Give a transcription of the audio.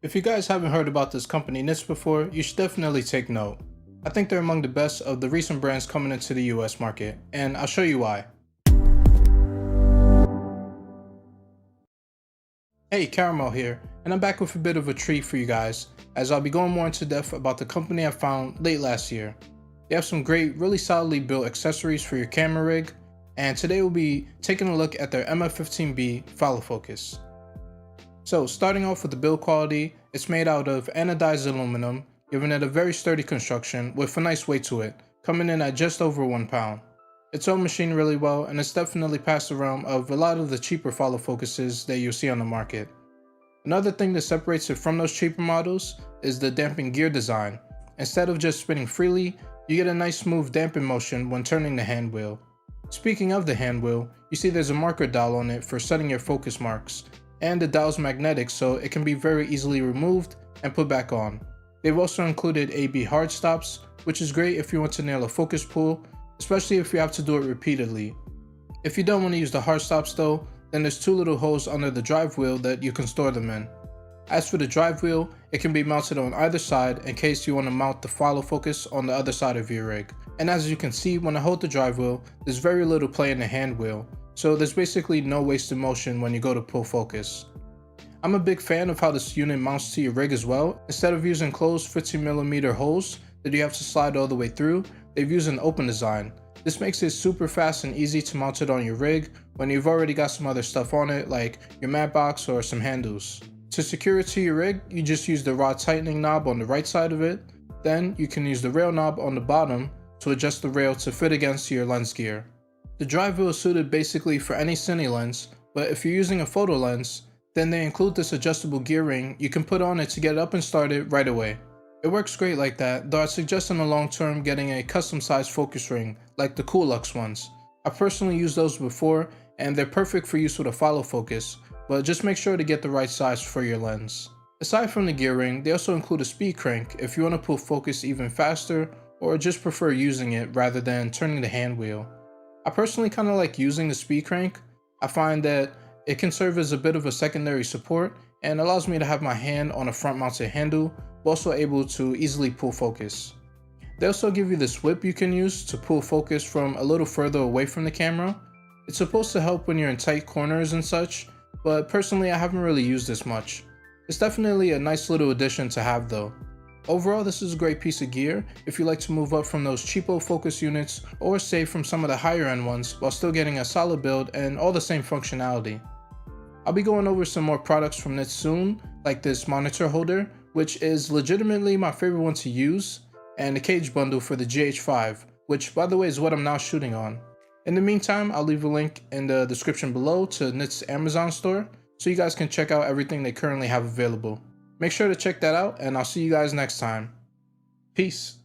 If you guys haven't heard about this company Nitze before, you should definitely take note. I think they're among the best of the recent brands coming into the US market, and I'll show you why. Hey, Caramel here, and I'm back with a bit of a treat for you guys, as I'll be going more into depth about the company I found late last year. They have some great, really solidly built accessories for your camera rig, and today we'll be taking a look at their MF15B follow focus. So starting off with the build quality, it's made out of anodized aluminum, giving it a very sturdy construction with a nice weight to it, coming in at just over 1 pound. It's all machined really well, and it's definitely past the realm of a lot of the cheaper follow focuses that you'll see on the market. Another thing that separates it from those cheaper models is the damping gear design. Instead of just spinning freely, you get a nice smooth damping motion when turning the hand wheel. Speaking of the hand wheel, you see there's a marker dial on it for setting your focus marks, and the dial's magnetic so it can be very easily removed and put back on. They've also included AB hard stops, which is great if you want to nail a focus pull, especially if you have to do it repeatedly. If you don't want to use the hard stops though, then there's 2 little holes under the drive wheel that you can store them in. As for the drive wheel, it can be mounted on either side in case you want to mount the follow focus on the other side of your rig. And as you can see, when I hold the drive wheel, there's very little play in the hand wheel, so there's basically no wasted motion when you go to pull focus. I'm a big fan of how this unit mounts to your rig as well. Instead of using closed 15mm holes that you have to slide all the way through, they've used an open design. This makes it super fast and easy to mount it on your rig when you've already got some other stuff on it like your mat box or some handles. To secure it to your rig, you just use the rod tightening knob on the right side of it. Then you can use the rail knob on the bottom to adjust the rail to fit against your lens gear. The drive wheel is suited basically for any cine lens, but if you're using a photo lens, then they include this adjustable gear ring you can put on it to get up and started right away. It works great like that, though I'd suggest in the long term getting a custom sized focus ring like the Coolux ones. I've personally used those before and they're perfect for use with a follow focus, but just make sure to get the right size for your lens. Aside from the gear ring, they also include a speed crank if you want to pull focus even faster or just prefer using it rather than turning the hand wheel. I personally kind of like using the speed crank. I find that it can serve as a bit of a secondary support and allows me to have my hand on a front mounted handle, but also able to easily pull focus. They also give you this whip you can use to pull focus from a little further away from the camera. It's supposed to help when you're in tight corners and such, but personally I haven't really used this much. It's definitely a nice little addition to have though. Overall, this is a great piece of gear if you like to move up from those cheapo focus units or save from some of the higher end ones while still getting a solid build and all the same functionality. I'll be going over some more products from Nitze soon, like this monitor holder, which is legitimately my favorite one to use, and the cage bundle for the GH5, which by the way is what I'm now shooting on. In the meantime, I'll leave a link in the description below to Nitze's Amazon store, so you guys can check out everything they currently have available. Make sure to check that out, and I'll see you guys next time. Peace.